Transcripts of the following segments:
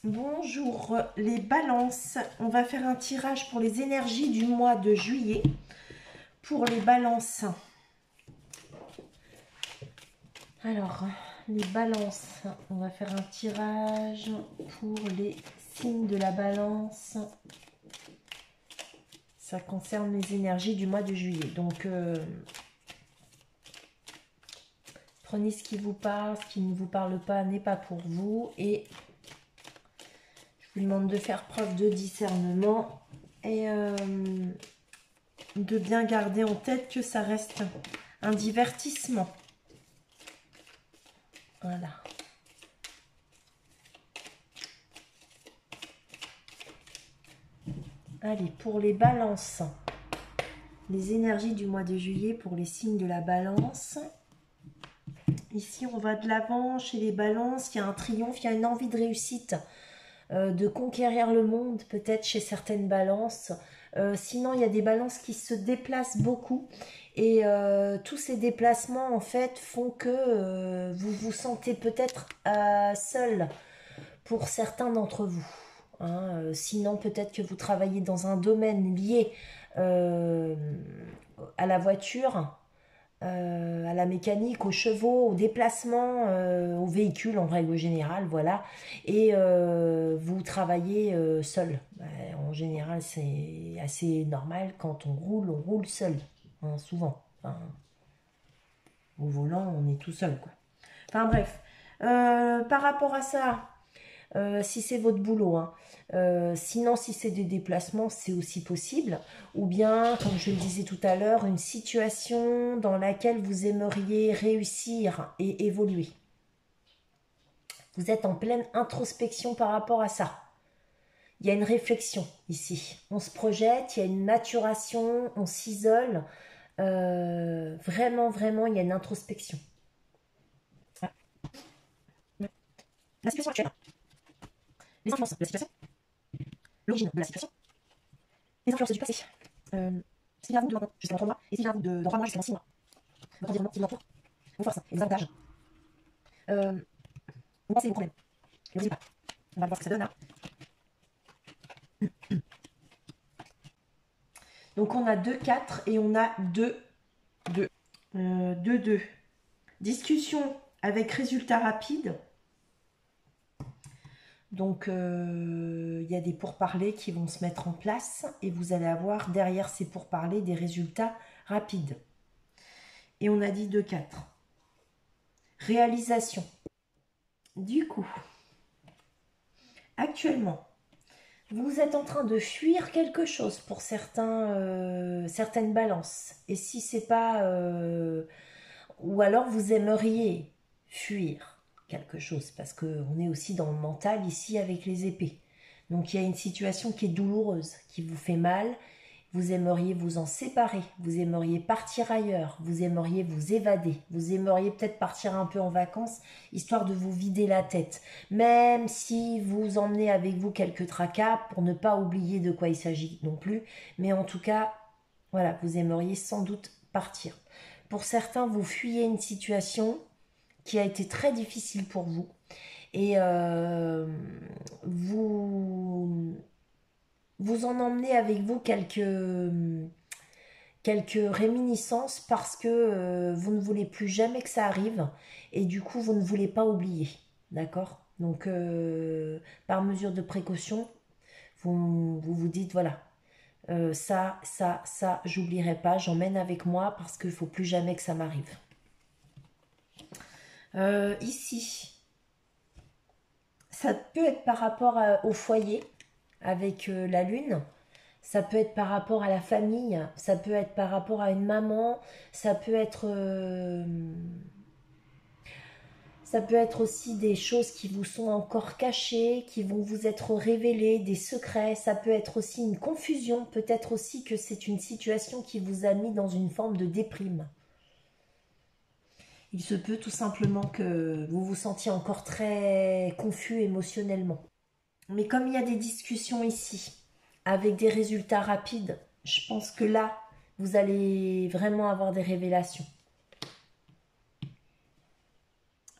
Bonjour les balances, on va faire un tirage pour les énergies du mois de juillet. Pour les balances, alors les balances, on va faire un tirage pour les signes de la balance. Ça concerne les énergies du mois de juillet. Donc prenez ce qui vous parle, ce qui ne vous parle pas n'est pas pour vous. Et je vous demande de faire preuve de discernement et de bien garder en tête que ça reste un divertissement. Voilà. Allez, pour les balances, les énergies du mois de juillet pour les signes de la balance. Ici, on va de l'avant chez les balances. Il y a un triomphe, il y a une envie de réussite, de conquérir le monde, peut-être chez certaines balances. Sinon, il y a des balances qui se déplacent beaucoup. Et tous ces déplacements, en fait, font que vous vous sentez peut-être seul pour certains d'entre vous. Hein. Sinon, peut-être que vous travaillez dans un domaine lié euh, à la voiture, à la mécanique, aux chevaux, au déplacement, aux véhicules en règle générale, voilà. Et vous travaillez seul. En général, c'est assez normal quand on roule seul, hein, souvent. Enfin, au volant, on est tout seul, quoi. Enfin bref. Par rapport à ça, si c'est votre boulot, hein. Sinon, si c'est des déplacements, c'est aussi possible. Ou bien, comme je le disais tout à l'heure, une situation dans laquelle vous aimeriez réussir et évoluer. Vous êtes en pleine introspection par rapport à ça. Il y a une réflexion ici. On se projette, il y a une maturation, on s'isole. Vraiment, vraiment, il y a une introspection. La situation actuelle, les influences de la situation, l'origine de la situation, les influences du passé. Ce qui vient à vous de maintenant jusqu'à dans 3 mois, et ce qui vient à vous de dans 3 mois jusqu'à dans 6 mois. Votre environnement qui vous entoure, vos forces et vos avantages. Vos pensées et vos problèmes. Le résultat. On va voir ce que ça donne là. Donc on a 2 4 et on a 2 2. 2 2. Discussion avec résultat rapide. Donc il y a des pourparlers qui vont se mettre en place et vous allez avoir derrière ces pourparlers des résultats rapides. Et on a dit 2 4. Réalisation. Du coup, actuellement, vous êtes en train de fuir quelque chose pour certaines balances. Et si c'est pas... ou alors vous aimeriez fuir quelque chose, parce qu'on est aussi dans le mental ici avec les épées. Donc il y a une situation qui est douloureuse, qui vous fait mal. Vous aimeriez vous en séparer, vous aimeriez partir ailleurs, vous aimeriez vous évader, vous aimeriez peut-être partir un peu en vacances, histoire de vous vider la tête. Même si vous emmenez avec vous quelques tracas, pour ne pas oublier de quoi il s'agit non plus. Mais en tout cas, voilà, vous aimeriez sans doute partir. Pour certains, vous fuyez une situation qui a été très difficile pour vous. Et vous en emmenez avec vous quelques réminiscences parce que vous ne voulez plus jamais que ça arrive et du coup vous ne voulez pas oublier. D'accord. Donc par mesure de précaution, vous dites voilà, ça, j'oublierai pas, j'emmène avec moi parce qu'il ne faut plus jamais que ça m'arrive. Ici, ça peut être par rapport au foyer avec la lune. Ça peut être par rapport à la famille, ça peut être par rapport à une maman, ça peut être, euh, ça peut être aussi des choses qui vous sont encore cachées, qui vont vous être révélées, des secrets. Ça peut être aussi une confusion, peut-être aussi que c'est une situation qui vous a mis dans une forme de déprime. Il se peut tout simplement que vous vous sentiez encore très confus émotionnellement. Mais comme il y a des discussions ici, avec des résultats rapides, je pense que là, vous allez vraiment avoir des révélations.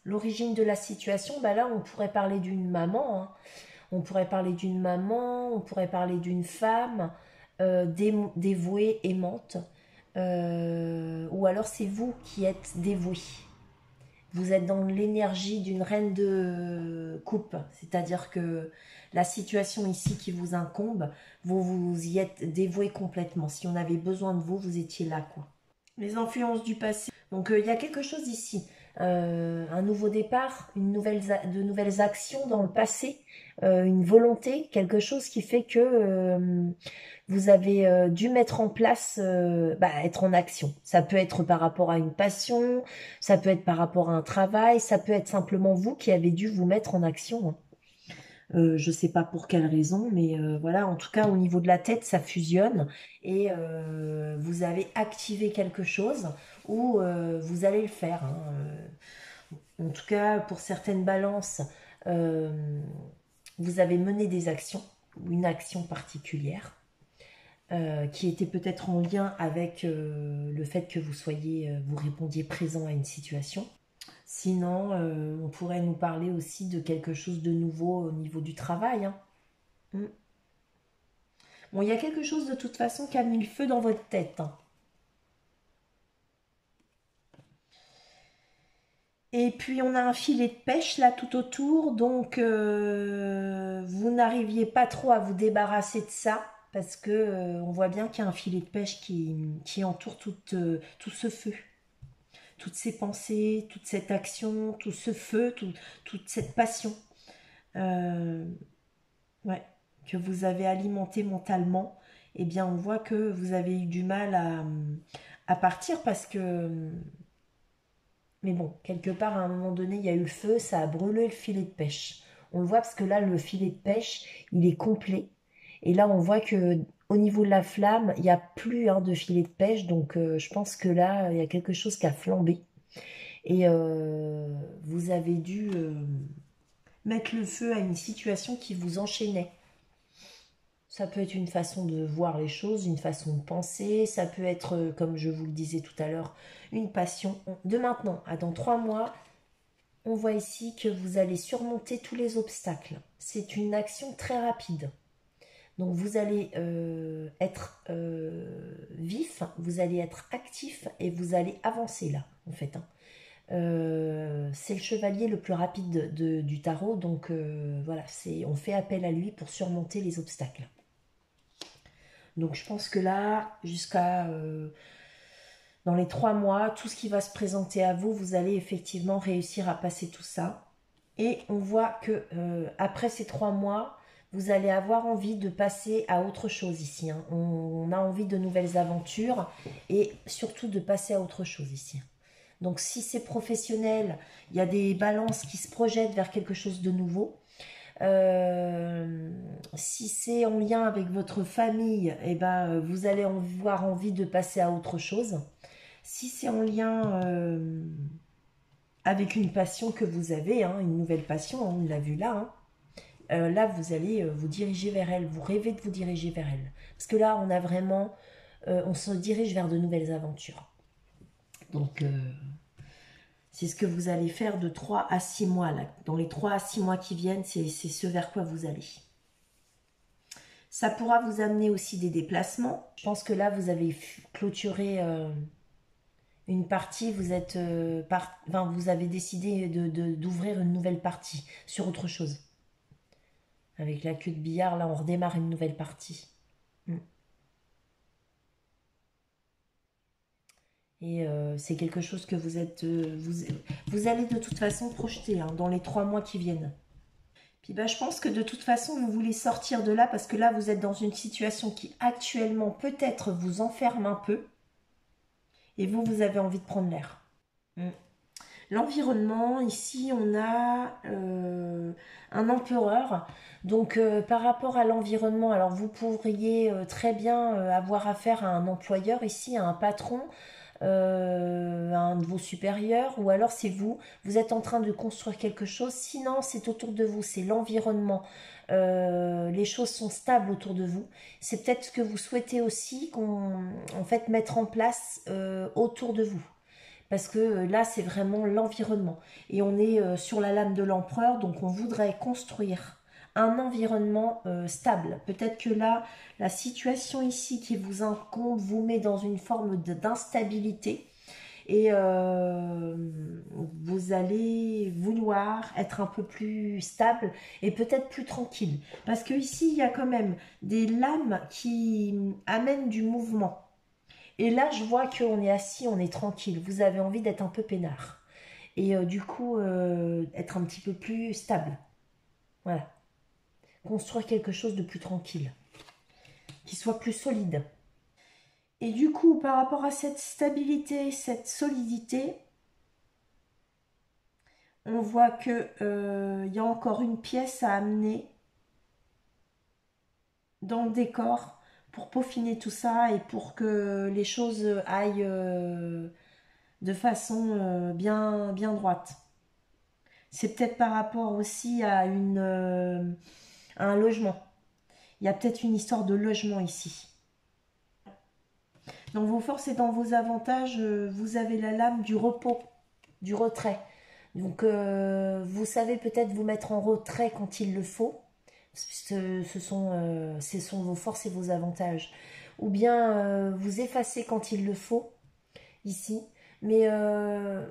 L'origine de la situation, bah là, on pourrait parler d'une maman, hein. On pourrait parler d'une maman, on pourrait parler d'une femme dévouée, aimante. Ou alors c'est vous qui êtes dévoué. Vous êtes dans l'énergie d'une reine de coupe, c'est-à-dire que la situation ici qui vous incombe, vous vous y êtes dévoué complètement. Si on avait besoin de vous, vous étiez là, quoi. Les influences du passé. Donc il y a quelque chose ici. Un nouveau départ, de nouvelles actions dans le passé, une volonté, quelque chose qui fait que vous avez dû mettre en place, être en action. Ça peut être par rapport à une passion, ça peut être par rapport à un travail, ça peut être simplement vous qui avez dû vous mettre en action, hein. Je sais pas pour quelle raison, mais voilà, en tout cas au niveau de la tête, ça fusionne et vous avez activé quelque chose ou vous allez le faire, hein. En tout cas, pour certaines balances, euh, vous avez mené des actions, une action particulière. Qui était peut-être en lien avec le fait que vous répondiez présent à une situation. Sinon, on pourrait nous parler aussi de quelque chose de nouveau au niveau du travail, hein. Mm. Bon, il y a quelque chose de toute façon qui a mis le feu dans votre tête, hein. Et puis on a un filet de pêche là tout autour, donc vous n'arriviez pas trop à vous débarrasser de ça, parce que on voit bien qu'il y a un filet de pêche qui entoure tout ce feu, toutes ces pensées, toute cette action, tout ce feu, toute cette passion, euh, ouais, que vous avez alimenté mentalement. Eh bien, on voit que vous avez eu du mal à partir parce que mais bon, quelque part, à un moment donné, il y a eu le feu, ça a brûlé le filet de pêche. On le voit parce que là, le filet de pêche, il est complet. Et là, on voit que au niveau de la flamme, il n'y a plus hein, de filet de pêche. Donc, je pense que là, il y a quelque chose qui a flambé. Et vous avez dû mettre le feu à une situation qui vous enchaînait. Ça peut être une façon de voir les choses, une façon de penser. Ça peut être, comme je vous le disais tout à l'heure, une passion. De maintenant à dans 3 mois, on voit ici que vous allez surmonter tous les obstacles. C'est une action très rapide. Donc vous allez être vif, vous allez être actif et vous allez avancer là, en fait, hein. C'est le chevalier le plus rapide du tarot, donc voilà, on fait appel à lui pour surmonter les obstacles. Donc je pense que là, jusqu'à dans les 3 mois, tout ce qui va se présenter à vous, vous allez effectivement réussir à passer tout ça. Et on voit que après ces 3 mois, vous allez avoir envie de passer à autre chose ici, hein. On a envie de nouvelles aventures et surtout de passer à autre chose ici. Donc si c'est professionnel, il y a des balances qui se projettent vers quelque chose de nouveau. Si c'est en lien avec votre famille, eh ben, vous allez avoir envie de passer à autre chose. Si c'est en lien avec une passion que vous avez, hein, une nouvelle passion, hein, on l'a vu là, hein, là vous allez vous diriger vers elle, vous rêvez de vous diriger vers elle. Parce que là on a vraiment, on se dirige vers de nouvelles aventures. Donc c'est ce que vous allez faire de 3 à 6 mois. Là. Dans les 3 à 6 mois qui viennent, c'est ce vers quoi vous allez. Ça pourra vous amener aussi des déplacements. Je pense que là, vous avez clôturé une partie. Vous êtes, vous avez décidé d'ouvrir une nouvelle partie sur autre chose. Avec la queue de billard, là, on redémarre une nouvelle partie. Et c'est quelque chose que vous êtes, vous allez de toute façon projeter hein, dans les 3 mois qui viennent. Puis bah, je pense que de toute façon, vous voulez sortir de là parce que là, vous êtes dans une situation qui actuellement peut-être vous enferme un peu. Et vous avez envie de prendre l'air. Mm. L'environnement, ici, on a un empereur. Donc, par rapport à l'environnement, alors vous pourriez très bien avoir affaire à un employeur ici, à un patron, un de vos supérieurs, ou alors c'est vous, vous êtes en train de construire quelque chose, sinon c'est autour de vous, c'est l'environnement. Les choses sont stables autour de vous. C'est peut-être ce que vous souhaitez aussi en fait mettre en place autour de vous. Parce que là, c'est vraiment l'environnement. Et on est sur la lame de l'empereur, donc on voudrait construire un environnement stable. Peut-être que là, la situation ici qui vous incombe vous met dans une forme d'instabilité. Et vous allez vouloir être un peu plus stable et peut-être plus tranquille. Parce que ici, il y a quand même des lames qui amènent du mouvement. Et là, je vois qu'on est assis, on est tranquille. Vous avez envie d'être un peu peinard. Et du coup, être un petit peu plus stable. Voilà. Construire quelque chose de plus tranquille. Qui soit plus solide. Et du coup, par rapport à cette stabilité, cette solidité, on voit que il y a encore une pièce à amener dans le décor pour peaufiner tout ça et pour que les choses aillent de façon bien droite. C'est peut-être par rapport aussi à un logement. Il y a peut-être une histoire de logement ici. Dans vos forces et dans vos avantages, vous avez la lame du repos, du retrait. Donc, vous savez peut-être vous mettre en retrait quand il le faut. Ce sont vos forces et vos avantages. Ou bien vous effacer quand il le faut, ici. Mais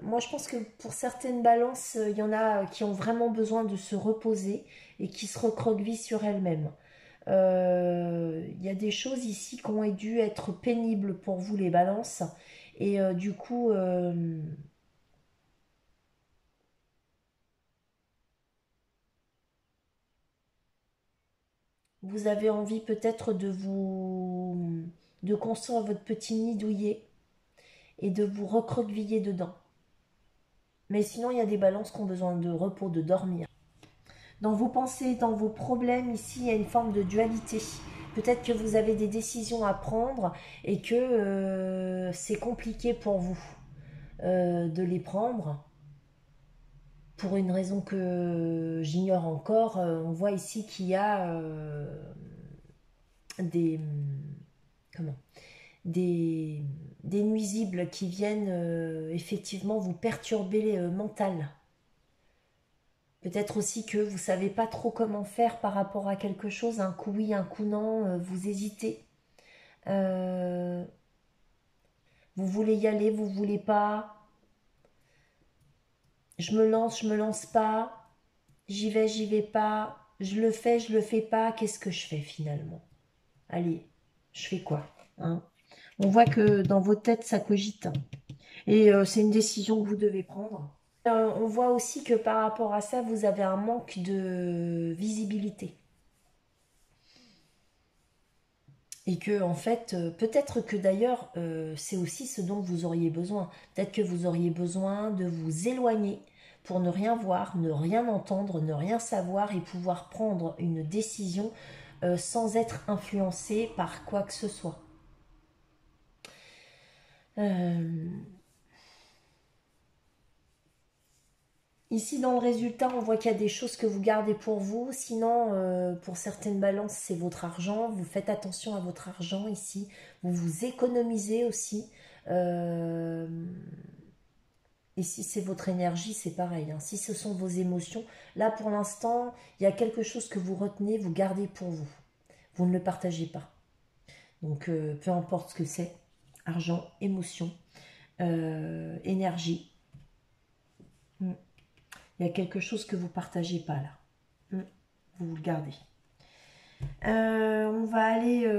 moi, je pense que pour certaines balances, il y en a qui ont vraiment besoin de se reposer et qui se recroquevillent sur elles-mêmes. Il y a des choses ici qui ont dû être pénibles pour vous, les balances. Et du coup, vous avez envie peut-être de construire votre petit nid douillet et de vous recroqueviller dedans. Mais sinon, il y a des balances qui ont besoin de repos, de dormir. Dans vos pensées, dans vos problèmes, ici, il y a une forme de dualité. Peut-être que vous avez des décisions à prendre et que c'est compliqué pour vous de les prendre. Pour une raison que j'ignore encore, on voit ici qu'il y a des, comment, des, des nuisibles qui viennent effectivement vous perturber mental. Peut-être aussi que vous ne savez pas trop comment faire par rapport à quelque chose, un coup oui, un coup non, vous hésitez. Euh, vous voulez y aller, vous voulez pas. Je me lance pas. J'y vais pas. Je le fais pas. Qu'est-ce que je fais finalement? Allez, je fais quoi, hein? On voit que dans vos têtes, ça cogite. Et c'est une décision que vous devez prendre. On voit aussi que par rapport à ça, vous avez un manque de visibilité. Et que, en fait, peut-être que d'ailleurs, c'est aussi ce dont vous auriez besoin. Peut-être que vous auriez besoin de vous éloigner pour ne rien voir, ne rien entendre, ne rien savoir et pouvoir prendre une décision sans être influencé par quoi que ce soit. Euh, Ici, dans le résultat, on voit qu'il y a des choses que vous gardez pour vous. Sinon, pour certaines balances, c'est votre argent. Vous faites attention à votre argent ici. Vous vous économisez aussi. Euh, et si c'est votre énergie, c'est pareil, hein. Si ce sont vos émotions, là, pour l'instant, il y a quelque chose que vous retenez, vous gardez pour vous. Vous ne le partagez pas. Donc, peu importe ce que c'est. Argent, émotion, énergie. Mm. Il y a quelque chose que vous ne partagez pas là. Mm. Vous le gardez. On va aller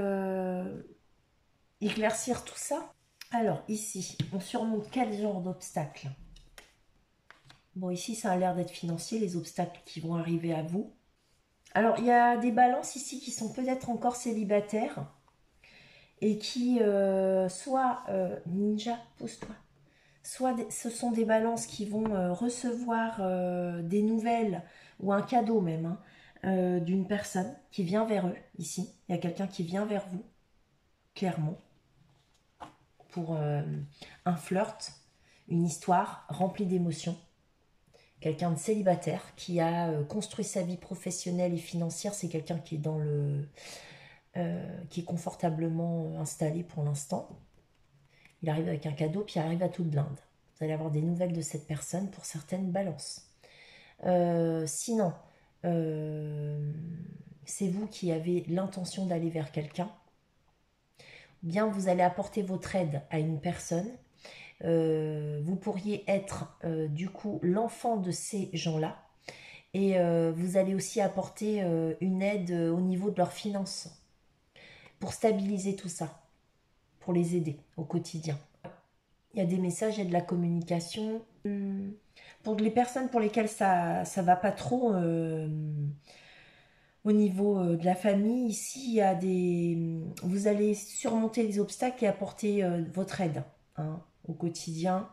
éclaircir tout ça. Alors ici, on surmonte quel genre d'obstacles? Bon, ici, ça a l'air d'être financier, les obstacles qui vont arriver à vous. Alors, il y a des balances ici qui sont peut-être encore célibataires et qui, soit, ninja, pose-toi, soit ce sont des balances qui vont recevoir des nouvelles ou un cadeau même, hein, d'une personne qui vient vers eux, ici. Il y a quelqu'un qui vient vers vous, clairement, pour un flirt, une histoire remplie d'émotions. Quelqu'un de célibataire qui a construit sa vie professionnelle et financière, c'est quelqu'un qui est qui est confortablement installé pour l'instant. Il arrive avec un cadeau, puis il arrive à toute blinde. Vous allez avoir des nouvelles de cette personne pour certaines balances. Sinon, c'est vous qui avez l'intention d'aller vers quelqu'un. Bien, vous allez apporter votre aide à une personne. Vous pourriez être du coup l'enfant de ces gens-là. Et vous allez aussi apporter une aide au niveau de leurs finances pour stabiliser tout ça, pour les aider au quotidien. Il y a des messages, il y a de la communication. Pour les personnes pour lesquelles ça ne va pas trop au niveau de la famille, ici, il y a vous allez surmonter les obstacles et apporter votre aide hein, au quotidien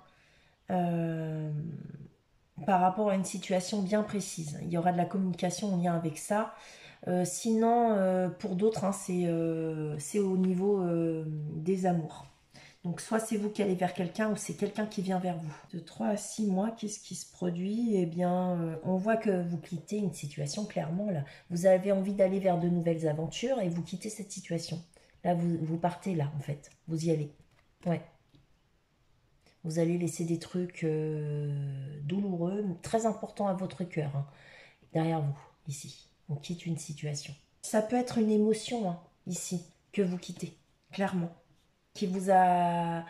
par rapport à une situation bien précise. Il y aura de la communication en lien avec ça. Sinon, pour d'autres, hein, c'est au niveau des amours. Donc, soit c'est vous qui allez vers quelqu'un ou c'est quelqu'un qui vient vers vous. De 3 à 6 mois, qu'est-ce qui se produit? Eh bien, on voit que vous quittez une situation, clairement, là. Vous avez envie d'aller vers de nouvelles aventures et vous quittez cette situation. Là, vous partez, là, en fait. Vous y allez. Ouais. Vous allez laisser des trucs douloureux, très importants à votre cœur, hein, derrière vous, ici. On quitte une situation. Ça peut être une émotion, hein, ici, que vous quittez, clairement. Qui vous a...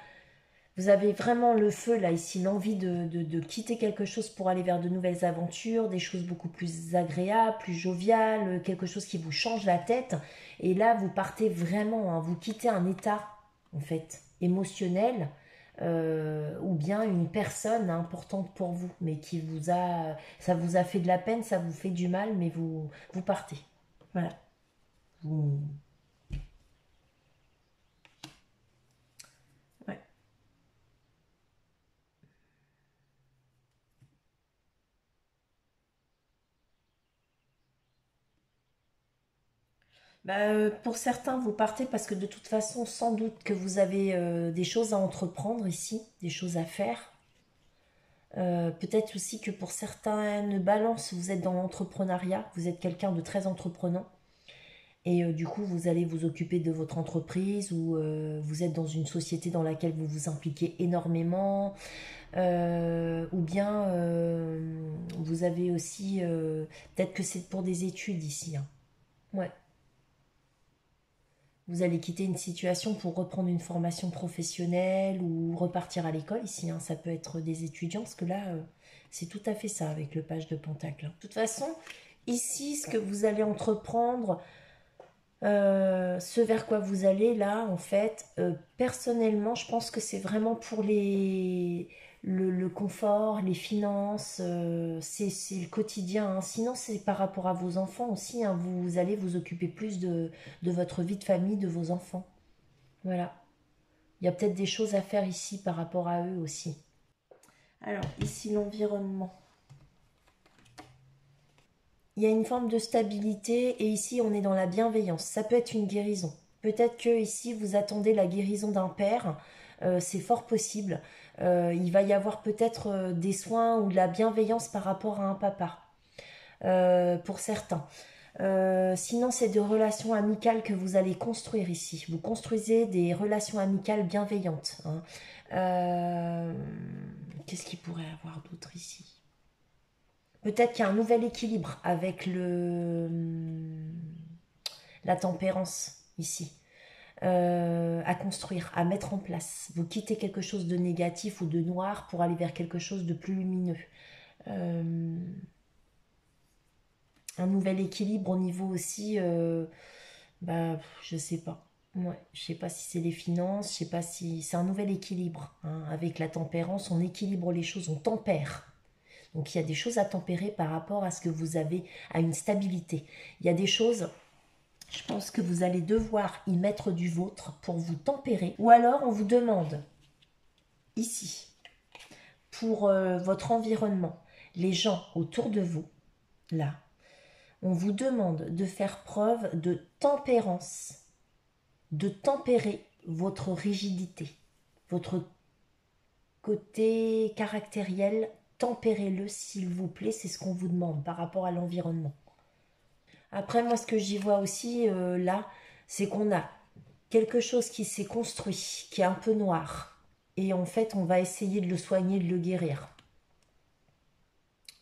Vous avez vraiment le feu, là, ici, l'envie de quitter quelque chose pour aller vers de nouvelles aventures, des choses beaucoup plus agréables, plus joviales, quelque chose qui vous change la tête. Et là, vous partez vraiment, hein, vous quittez un état, en fait, émotionnel, ou bien une personne importante pour vous, mais qui vous a... Ça vous a fait de la peine, ça vous fait du mal, mais vous partez. Voilà. Vous... Ouais. Bah, pour certains, vous partez parce que de toute façon, sans doute que vous avez des choses à entreprendre ici, des choses à faire. Peut-être aussi que pour certaines balances, vous êtes dans l'entrepreneuriat, vous êtes quelqu'un de très entreprenant. Et du coup, vous allez vous occuper de votre entreprise ou vous êtes dans une société dans laquelle vous vous impliquez énormément. Ou bien vous avez aussi... peut-être que c'est pour des études ici. Hein. Ouais. Vous allez quitter une situation pour reprendre une formation professionnelle ou repartir à l'école ici. Hein. Ça peut être des étudiants, parce que là, c'est tout à fait ça avec le page de Pentacle. De toute façon, ici, ce que vous allez entreprendre, ce vers quoi vous allez là, en fait, personnellement, je pense que c'est vraiment pour le confort, les finances, c'est le quotidien. Hein. Sinon, c'est par rapport à vos enfants aussi. Hein. Vous allez vous occuper plus de votre vie de famille, de vos enfants. Voilà. Il y a peut-être des choses à faire ici par rapport à eux aussi. Alors, ici, l'environnement. Il y a une forme de stabilité et ici on est dans la bienveillance. Ça peut être une guérison. Peut-être que ici vous attendez la guérison d'un père. C'est fort possible. Il va y avoir peut-être des soins ou de la bienveillance par rapport à un papa. Pour certains. Sinon, c'est des relations amicales que vous allez construire ici. Vous construisez des relations amicales bienveillantes. Hein. Qu'est-ce qu'il pourrait y avoir d'autre ici? Peut-être qu'il y a un nouvel équilibre avec la tempérance ici. À construire, à mettre en place. Vous quittez quelque chose de négatif ou de noir pour aller vers quelque chose de plus lumineux. Un nouvel équilibre au niveau aussi, je sais pas. Ouais, je sais pas si c'est les finances, je sais pas si... C'est un nouvel équilibre. Hein. Avec la tempérance, on équilibre les choses, on tempère. Donc il y a des choses à tempérer par rapport à ce que vous avez, à une stabilité. Il y a des choses, je pense que vous allez devoir y mettre du vôtre pour vous tempérer. Ou alors on vous demande, ici, pour votre environnement, les gens autour de vous, là, on vous demande de faire preuve de tempérance, de tempérer votre rigidité, votre côté caractériel, tempérez-le s'il vous plaît, c'est ce qu'on vous demande par rapport à l'environnement. Après, moi, ce que j'y vois aussi, là, c'est qu'on a quelque chose qui s'est construit, qui est un peu noir. Et en fait, on va essayer de le soigner, de le guérir.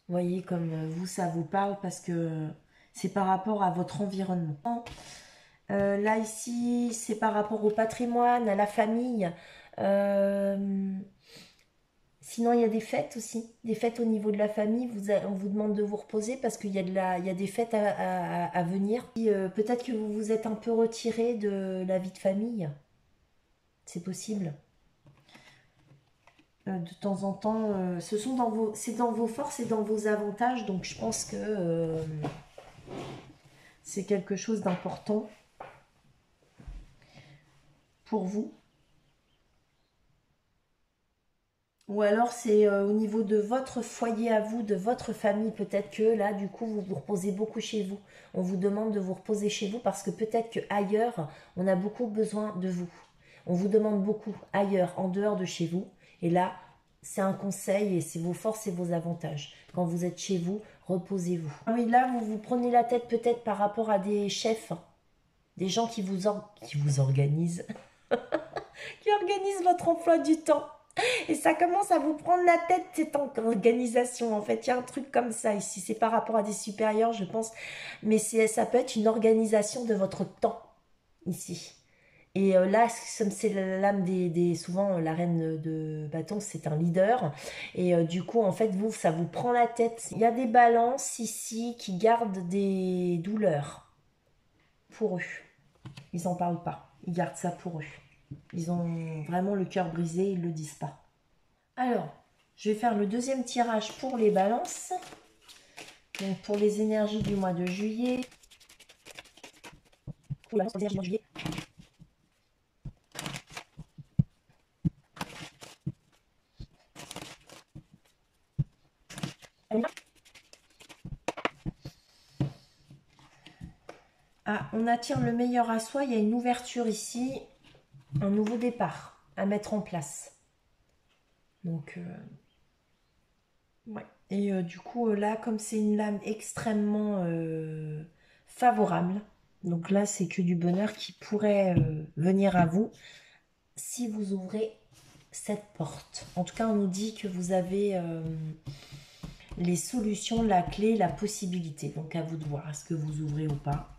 Vous voyez, comme vous, ça vous parle parce que C'est par rapport à votre environnement. Là, ici, c'est par rapport au patrimoine, à la famille. Sinon, il y a des fêtes aussi. Des fêtes au niveau de la famille. On vous demande de vous reposer parce qu'il y a, il y a des fêtes à venir. Peut-être que vous vous êtes un peu retiré de la vie de famille. C'est possible. De temps en temps, c'est dans vos forces et dans vos avantages. Donc, je pense que c'est quelque chose d'important pour vous. Ou alors c'est au niveau de votre foyer à vous, de votre famille. Peut-être que là, du coup, vous vous reposez beaucoup chez vous. On vous demande de vous reposer chez vous parce que peut-être qu'ailleurs, on a beaucoup besoin de vous. On vous demande beaucoup ailleurs, en dehors de chez vous. Et là, c'est un conseil et c'est vos forces et vos avantages. Quand vous êtes chez vous, reposez-vous. Ah oui, là, vous vous prenez la tête peut-être par rapport à des chefs, des gens qui vous organisent, qui organisent votre emploi du temps. Et ça commence à vous prendre la tête, cette organisation. En fait, il y a un truc comme ça ici. C'est par rapport à des supérieurs, je pense. Mais ça peut être une organisation de votre temps, ici. Et là, comme c'est l'âme souvent, la reine de bâton, c'est un leader. Et du coup, en fait, ça vous prend la tête. Il y a des balances ici qui gardent des douleurs pour eux. Ils n'en parlent pas. Ils gardent ça pour eux. Ils ont vraiment le cœur brisé, ils ne le disent pas. Alors, je vais faire le deuxième tirage pour les balances. Donc, pour les énergies du mois de juillet. Pour les énergies du mois de juillet. Ah, on attire le meilleur à soi. Il y a une ouverture ici. Un nouveau départ à mettre en place. Donc, ouais. Et du coup, là, comme c'est une lame extrêmement favorable, donc là, c'est que du bonheur qui pourrait venir à vous si vous ouvrez cette porte. En tout cas, on nous dit que vous avez les solutions, la clé, la possibilité. Donc, à vous de voir, est-ce que vous ouvrez ou pas.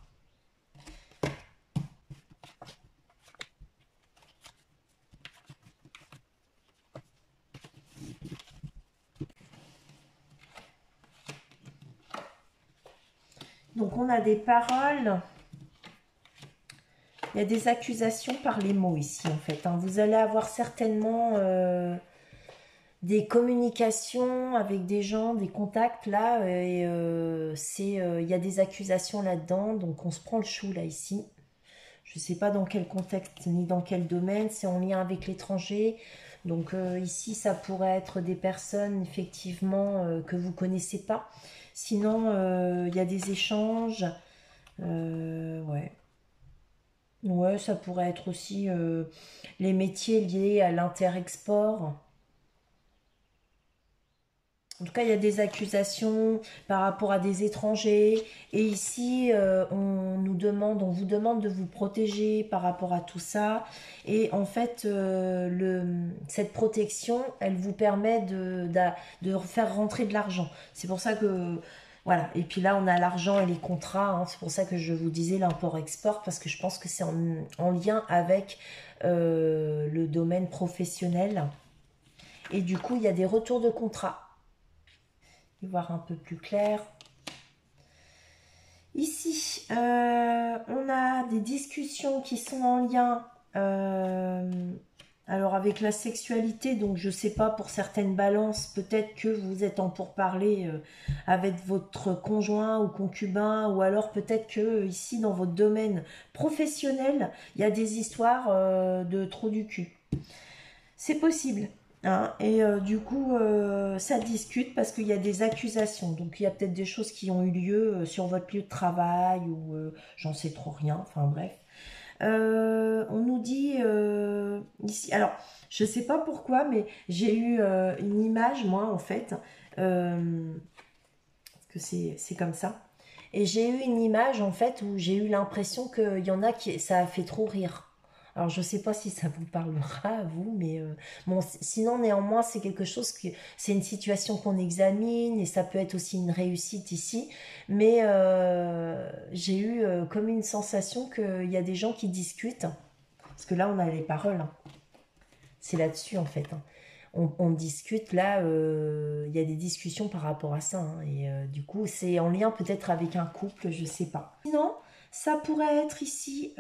Donc, on a des paroles. Il y a des accusations par les mots ici, en fait. Hein. Vous allez avoir certainement des communications avec des gens, des contacts, là. Et il y a des accusations là-dedans. Donc, on se prend le chou, là, ici. Je ne sais pas dans quel contexte ni dans quel domaine. C'est en lien avec l'étranger. Donc, ici, ça pourrait être des personnes, effectivement, que vous ne connaissez pas. Sinon, il y a des échanges. Ouais. Ouais, ça pourrait être aussi les métiers liés à l'inter-export. En tout cas, il y a des accusations par rapport à des étrangers. Et ici, on vous demande de vous protéger par rapport à tout ça. Et en fait, cette protection, elle vous permet de faire rentrer de l'argent. C'est pour ça que, voilà. Et puis là, on a l'argent et les contrats. Hein. C'est pour ça que je vous disais l'import-export, parce que je pense que c'est en lien avec le domaine professionnel. Et du coup, il y a des retours de contrats. Voir un peu plus clair. Ici, on a des discussions qui sont en lien alors avec la sexualité. Donc, je sais pas, pour certaines balances, peut-être que vous êtes en pourparlers avec votre conjoint ou concubin. Ou alors peut-être que ici, dans votre domaine professionnel, il y a des histoires de trou du cul. C'est possible. Hein, et du coup, ça discute parce qu'il y a des accusations. Donc, il y a peut-être des choses qui ont eu lieu sur votre lieu de travail ou j'en sais trop rien. Enfin, bref. On nous dit ici. Alors, je sais pas pourquoi, mais j'ai eu une image, moi, en fait. Parce que c'est comme ça. Et j'ai eu une image, en fait, où j'ai eu l'impression qu'il y en a qui ça a fait trop rire. Alors, je ne sais pas si ça vous parlera à vous, mais bon, sinon, néanmoins, c'est quelque chose que c'est une situation qu'on examine et ça peut être aussi une réussite ici. Mais j'ai eu comme une sensation qu'il y a des gens qui discutent, parce que là, on a les paroles, hein. C'est là-dessus, en fait, hein. On discute, là, il y a des discussions par rapport à ça, hein, et du coup, c'est en lien peut-être avec un couple, je sais pas. Sinon, ça pourrait être ici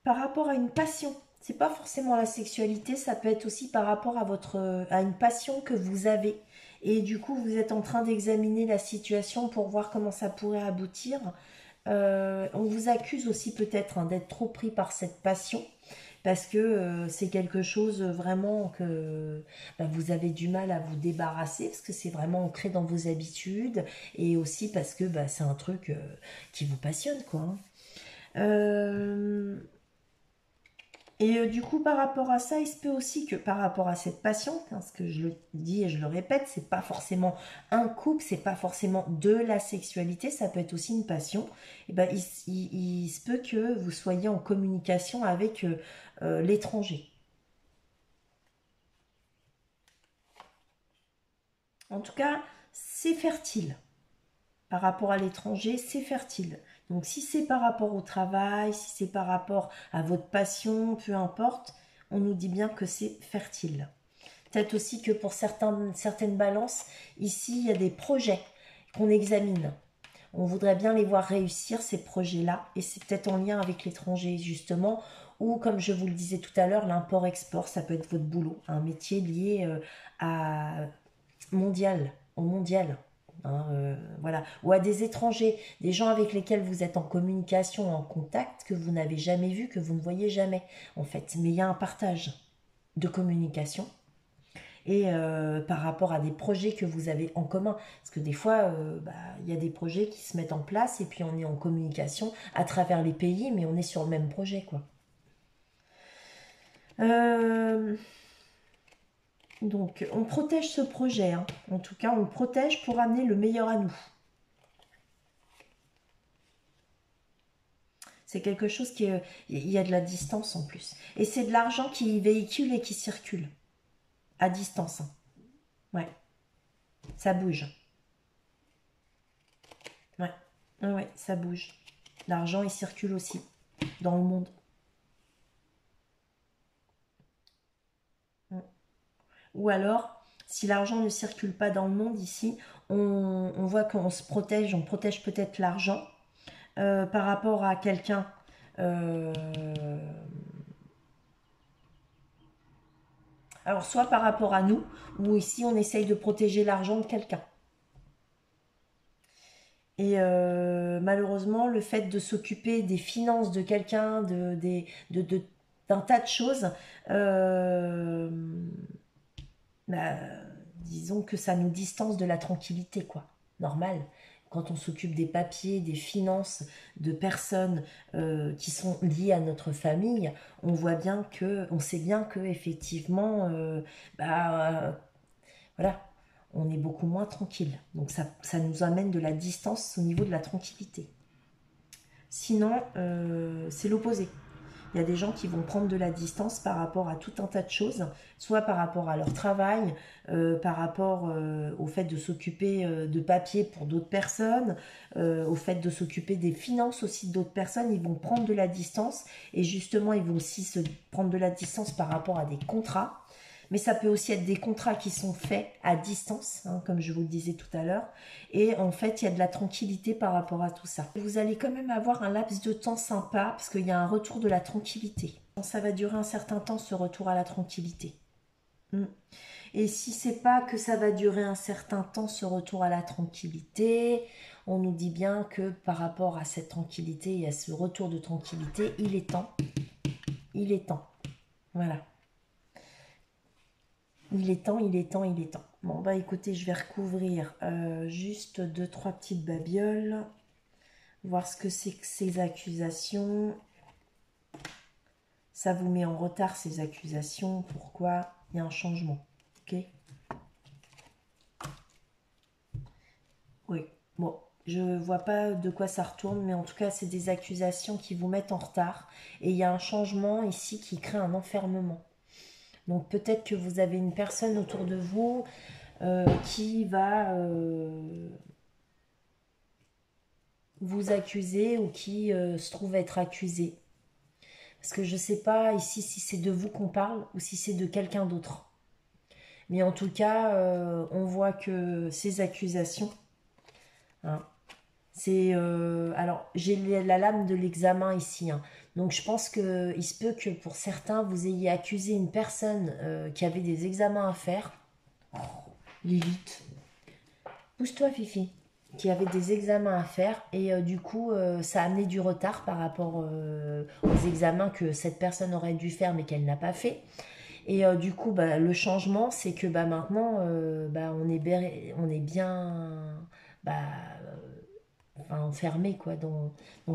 par rapport à une passion. C'est pas forcément la sexualité, ça peut être aussi par rapport à à une passion que vous avez. Et du coup, vous êtes en train d'examiner la situation pour voir comment ça pourrait aboutir. On vous accuse aussi peut-être, hein, d'être trop pris par cette passion parce que c'est quelque chose vraiment que bah, vous avez du mal à vous débarrasser parce que c'est vraiment ancré dans vos habitudes et aussi parce que bah, c'est un truc qui vous passionne, quoi, hein. Euh, et du coup, par rapport à ça, il se peut aussi que par rapport à cette passion, parce que je le dis et je le répète, c'est pas forcément un couple, c'est pas forcément de la sexualité, ça peut être aussi une passion. Et ben, il se peut que vous soyez en communication avec l'étranger. En tout cas, c'est fertile. Par rapport à l'étranger, c'est fertile. Donc si c'est par rapport au travail, si c'est par rapport à votre passion, peu importe, on nous dit bien que c'est fertile. Peut-être aussi que pour certaines balances, ici, il y a des projets qu'on examine. On voudrait bien les voir réussir, ces projets-là, et c'est peut-être en lien avec l'étranger, justement, ou comme je vous le disais tout à l'heure, l'import-export, ça peut être votre boulot, un métier lié à mondial, au mondial. Hein, voilà, ou à des étrangers, des gens avec lesquels vous êtes en communication, en contact, que vous n'avez jamais vu, que vous ne voyez jamais, en fait. Mais il y a un partage de communication et par rapport à des projets que vous avez en commun. Parce que des fois, bah, il y a des projets qui se mettent en place et puis on est en communication à travers les pays, mais on est sur le même projet, quoi. Euh, donc, on protège ce projet, hein. En tout cas, on le protège pour amener le meilleur à nous. C'est quelque chose qui est... Il y a de la distance en plus. Et c'est de l'argent qui véhicule et qui circule. À distance, hein. Ouais, ça bouge. Ouais, ouais, ouais, ça bouge. L'argent, il circule aussi dans le monde. Ou alors, si l'argent ne circule pas dans le monde ici, on voit qu'on se protège, on protège peut-être l'argent par rapport à quelqu'un. euh, alors, soit par rapport à nous, ou ici on essaye de protéger l'argent de quelqu'un. Et malheureusement, le fait de s'occuper des finances de quelqu'un, d'un tas de choses, euh, bah, disons que ça nous distance de la tranquillité, quoi. Normal. Quand on s'occupe des papiers, des finances, de personnes qui sont liées à notre famille, on voit bien que, on sait bien que effectivement, voilà, on est beaucoup moins tranquille. Donc ça nous amène de la distance au niveau de la tranquillité. Sinon, c'est l'opposé. Il y a des gens qui vont prendre de la distance par rapport à tout un tas de choses, soit par rapport à leur travail, par rapport au fait de s'occuper de papier pour d'autres personnes, au fait de s'occuper des finances aussi d'autres personnes. Ils vont prendre de la distance et justement, ils vont aussi se prendre de la distance par rapport à des contrats. Mais ça peut aussi être des contrats qui sont faits à distance, hein, comme je vous le disais tout à l'heure. Et en fait, il y a de la tranquillité par rapport à tout ça. Vous allez quand même avoir un laps de temps sympa, parce qu'il y a un retour de la tranquillité. Ça va durer un certain temps, ce retour à la tranquillité. Mm. Et si c'est pas que ça va durer un certain temps, ce retour à la tranquillité, on nous dit bien que par rapport à cette tranquillité et à ce retour de tranquillité, il est temps. Il est temps. Voilà. Il est temps, il est temps, il est temps. Bon, bah écoutez, je vais recouvrir juste deux, trois petites babioles. Voir ce que c'est que ces accusations. Ça vous met en retard, ces accusations. Pourquoi? Il y a un changement. Ok? Oui. Bon, Je vois pas de quoi ça retourne, mais en tout cas, c'est des accusations qui vous mettent en retard. Et il y a un changement ici qui crée un enfermement. Donc peut-être que vous avez une personne autour de vous qui va vous accuser ou qui se trouve être accusé. Parce que je ne sais pas ici si c'est de vous qu'on parle ou si c'est de quelqu'un d'autre. Mais en tout cas, on voit que ces accusations, hein, c'est... alors, j'ai la lame de l'examen ici. Hein. Donc, je pense qu'il se peut que pour certains, vous ayez accusé une personne qui avait des examens à faire. Oh, Lilith. Pousse-toi, Fifi. Qui avait des examens à faire. Et du coup, ça a amené du retard par rapport aux examens que cette personne aurait dû faire, mais qu'elle n'a pas fait. Et du coup, bah, le changement, c'est que bah, maintenant, bah, on est bien bah, enfin, enfermé quoi, dans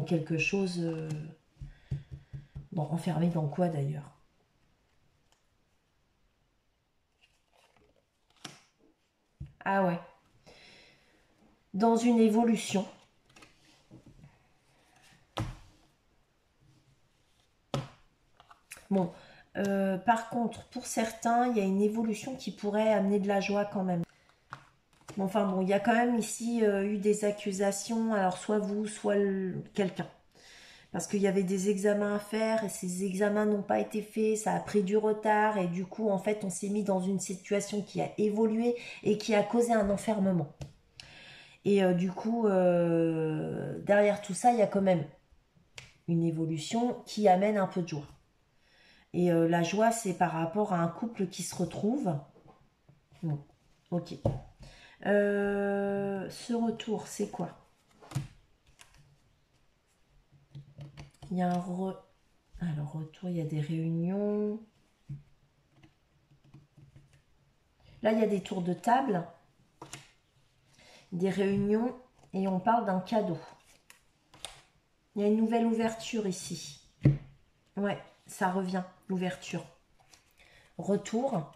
quelque chose. Enfermé dans quoi d'ailleurs? Ah ouais. Dans une évolution. Bon. Par contre, pour certains, il y a une évolution qui pourrait amener de la joie quand même. Bon, enfin bon, il y a quand même ici eu des accusations, alors soit vous, soit quelqu'un. Parce qu'il y avait des examens à faire et ces examens n'ont pas été faits, ça a pris du retard et du coup, en fait, on s'est mis dans une situation qui a évolué et qui a causé un enfermement. Et du coup, derrière tout ça, il y a quand même une évolution qui amène un peu de joie. Et la joie, c'est par rapport à un couple qui se retrouve. Bon, ok. Ce retour, c'est quoi? Il y a un Alors, retour, il y a des réunions. Là, il y a des tours de table, des réunions, et on parle d'un cadeau. Il y a une nouvelle ouverture ici. Ouais, ça revient, l'ouverture. Retour.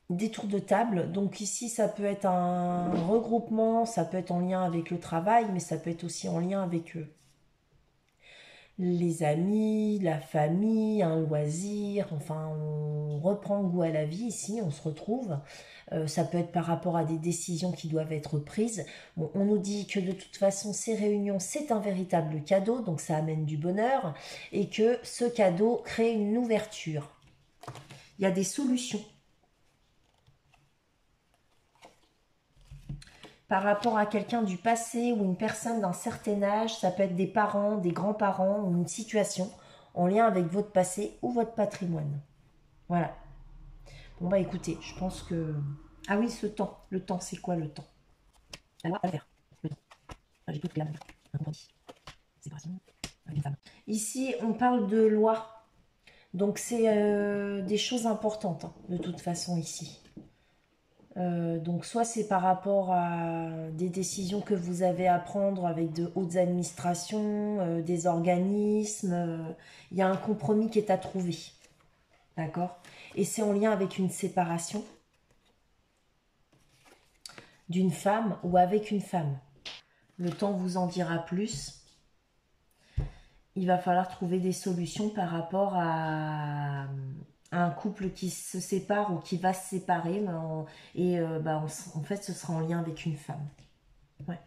Des tours de table. Donc ici, ça peut être un regroupement, ça peut être en lien avec le travail, mais ça peut être aussi en lien avec les amis, la famille, un loisir. Enfin, on reprend goût à la vie ici, on se retrouve. Ça peut être par rapport à des décisions qui doivent être prises. Bon, on nous dit que de toute façon, ces réunions, c'est un véritable cadeau, donc ça amène du bonheur, et que ce cadeau crée une ouverture. Il y a des solutions. Par rapport à quelqu'un du passé ou une personne d'un certain âge, ça peut être des parents, des grands-parents ou une situation en lien avec votre passé ou votre patrimoine. Voilà. Bon bah écoutez, je pense que... Ah oui, ce temps. Le temps, c'est quoi le temps? La loi à faire. Le temps. J'ai plus de clame. Un compromis. Séparation avec une femme. Ici, on parle de loi. Donc c'est des choses importantes, hein, de toute façon, ici. Donc soit c'est par rapport à des décisions que vous avez à prendre avec de hautes administrations, des organismes. Il y a un compromis qui est à trouver. D'accord? Et c'est en lien avec une séparation d'une femme ou avec une femme. Le temps vous en dira plus. Il va falloir trouver des solutions par rapport à un couple qui se sépare ou qui va se séparer. Et en fait, ce sera en lien avec une femme. Ouais.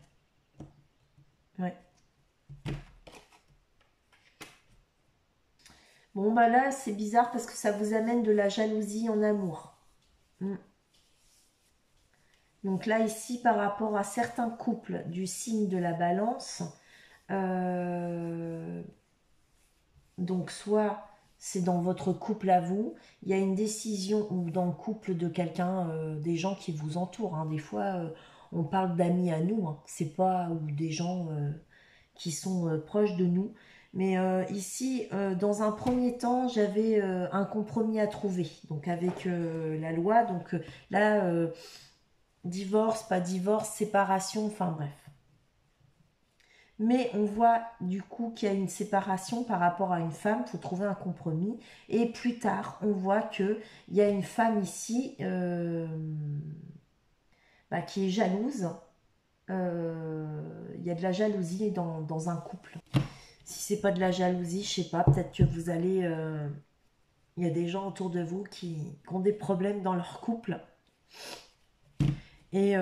Ouais. Bon, bah là, c'est bizarre parce que ça vous amène de la jalousie en amour. Donc là, ici, par rapport à certains couples du signe de la balance, donc soit c'est dans votre couple à vous, il y a une décision, ou dans le couple de quelqu'un, des gens qui vous entourent. Hein. Des fois, on parle d'amis à nous, hein. C'est pas ou des gens qui sont proches de nous. Mais ici, dans un premier temps, j'avais un compromis à trouver, donc avec la loi. Donc là, divorce, pas divorce, séparation, enfin bref. Mais on voit du coup qu'il y a une séparation par rapport à une femme, il faut trouver un compromis. Et plus tard, on voit qu'il y a une femme ici qui est jalouse il y a de la jalousie dans un couple. Si c'est pas de la jalousie, je sais pas, peut-être que vous allez... il y a des gens autour de vous qui ont des problèmes dans leur couple. Et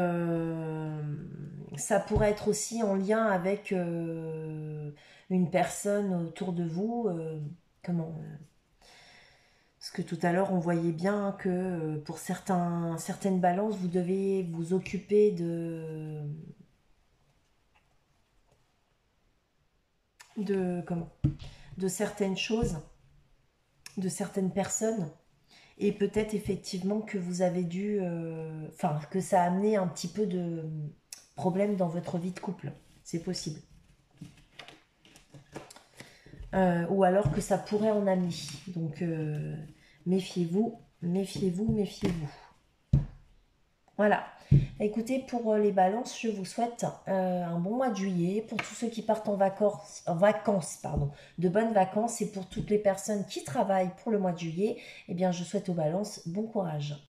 ça pourrait être aussi en lien avec une personne autour de vous. Comment Parce que tout à l'heure, on voyait bien que pour certaines balances, vous devez vous occuper comment de certaines choses, de certaines personnes. Et peut-être effectivement que vous avez dû... Enfin, que ça a amené un petit peu de problème dans votre vie de couple. C'est possible. Ou alors que ça pourrait en amener. Donc, méfiez-vous, méfiez-vous, méfiez-vous. Voilà. Écoutez, pour les balances, je vous souhaite un bon mois de juillet. Pour tous ceux qui partent en vacances, pardon, de bonnes vacances. Et pour toutes les personnes qui travaillent pour le mois de juillet, eh bien, je souhaite aux balances bon courage.